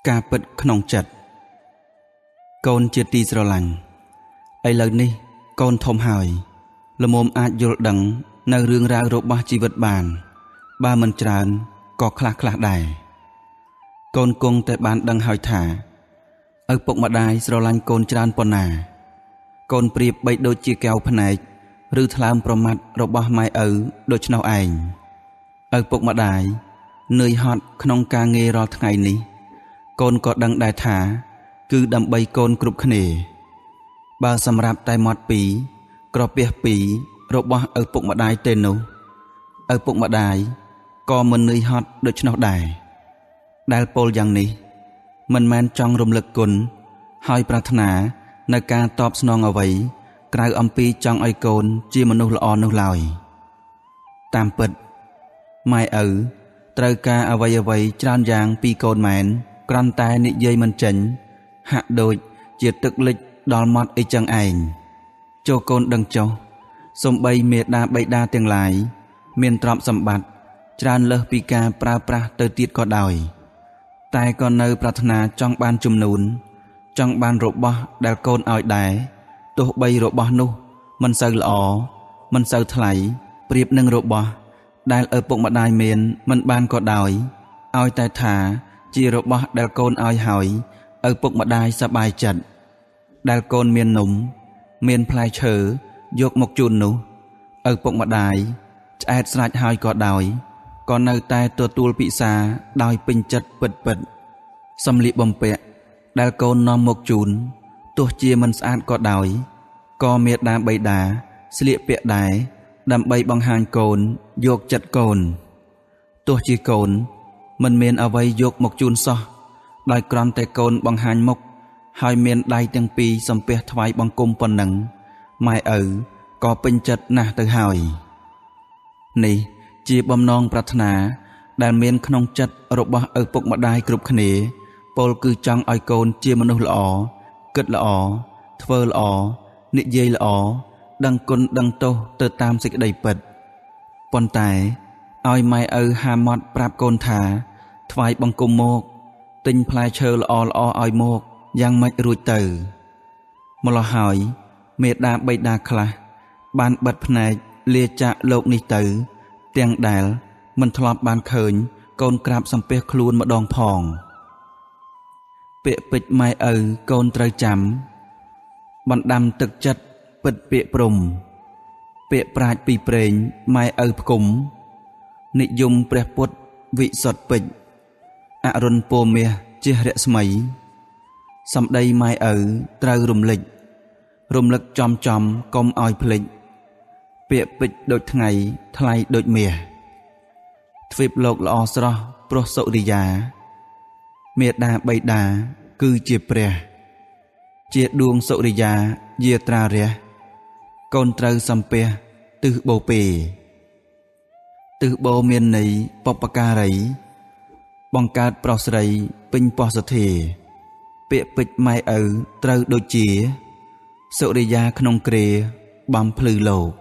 ការពិតក្នុងចិត្តកូនជាទីស្រឡាញ់ឥឡូវនេះកូនធំហើយល្មមអាចយល់ដឹងនៅរឿងរ៉ាវរបស់ជីវិតបានបើមិនច្រើនក៏ខ្លះដែរកូនគង់តែបានដឹងហើយថាឪពុកម្ដាយស្រឡាញ់កូនច្រើនប៉ុណ្ណាកូនប្រៀបបីដូចជាកែវភ្នែកឬថ្លើមប្រមាត់របស់ម៉ែឪដូច្នោះឯងឪពុកម្ដាយនឿយហត់ក្នុងការងាររាល់ថ្ងៃនេះកូនក៏ដឹងដែរថាគឺដើម្បីកូនគ្រប់គ្នាបើសម្រាប់តែមាត់ពីរក្រពះពីររបស់ឪពុកម្ដាយទេនោះឪពុកម្ដាយក៏មិននឿយហត់ដូច្នោះដែរដែលពោលយ៉ាងនេះមិនមែនចង់រំលឹកគុណហើយប្រាថ្នានៅការតបស្នងអ្វីក្រៅអំពីចង់ឲ្យកូនជាមនុស្សល្អនោះឡើយតាមពិតម៉ែឪត្រូវការអ្វីច្រើនយ៉ាងពីកូនមែនគ្រាន់តែនិយាយមិនចេញហាក់ដូចជាទឹកលិចដល់មាត់អីចឹងឯងចូលកូនដឹងចុះសំបីមេដាបៃតាទាំងឡាយមានទ្រព្យសម្បត្តិច្រើនលើសពីការប្រើប្រាស់ទៅទៀតក៏ដោយតែក៏នៅប្រាថ្នាចង់បានជំនួនចង់បានរបស់ដែលកូនឲ្យដែរទោះបីរបស់នោះមិនសូវល្អមិនសូវថ្លៃប្រៀបនឹងរបស់ដែលឪពុកម្ដាយមានមិនបានក៏ដោយឲ្យតែថាជារបស់ដែលកូនឲ្យហើយឪពុកម្ដាយសប្បាយចិត្តដែលកូនមាននំមានផ្លែឈើយកមកជូននោះឪពុកម្ដាយឆ្អែតស្រេចហើយក៏ដោយក៏នៅតែទទួលពិសាដោយពេញចិត្តពិតសម្លៀកបំពាក់ដែលកូននាំមកជូនទោះជាមិនស្អាតក៏ដោយក៏មាតាបិតាស្លៀកពាក់ដែរដើម្បីបង្ហាញកូនយកចិត្តកូនទោះជាកូនមិនមានអ្វីយកមកជូនសោះដោយគ្រាន់តែកូនបង្ហាញមុខហើយមានដៃទាំងពីរសំពះថ្វាយបង្គំប៉ុណ្ណឹងម៉ែឪក៏ពេញចិត្តណាស់ទៅហើយនេះជាបំណងប្រាថ្នាដែលមានក្នុងចិត្តរបស់ឪពុកម្ដាយគ្រប់គ្នាពោលគឺចង់ឲ្យកូនជាមនុស្សល្អគិតល្អធ្វើល្អនិយាយល្អដឹងគុណដឹងទោសទៅតាមសេចក្តីពិតប៉ុន្តែឲ្យម៉ែឪហាមាត់ប្រាប់កូនថាថ្វាយបង្គំមកទិញផ្លែឈើល្អឲ្យមកយ៉ាងម៉េចរួចទៅម្ល៉េះហើយមេដាបៃតាខ្លះបានបិទភ្នែកលាចាកលោកនេះទៅទាំងដែលមិនធ្លាប់បានឃើញកូនក្រាបសំពះខ្លួនម្ដងផងពាក្យពេចន៍ម៉ែឪកូនត្រូវចាំបណ្ដាំទឹកចិត្តពិតពាក្យព្រំពាក្យប្រាជ្ញពីព្រេងម៉ែឪផ្គុំនិយមព្រះពុទ្ធវិសុទ្ធពេជ្រអរុណពរមាសជះរស្មីសម្ដីម៉ែឪត្រូវរំលឹកចំកុំឲ្យភ្លេចពាក្យពេចន៍ដូចថ្ងៃថ្លៃដូចមាសទ្វីបលោកល្អស្រស់ព្រោះសុរិយាមេដាបៃតាគឺជាព្រះជាដួងសុរិយាយាត្រារះកូនត្រូវសំពះទិសបូពេទិសបូមានន័យបុព្វការីបង្កើតប្រុសស្រីពេញពោះសទ្ធាពាក្យពេចន៍ម៉ែឪត្រូវដូចជាសុរិយាក្នុងគ្រាបំភ្លឺលោក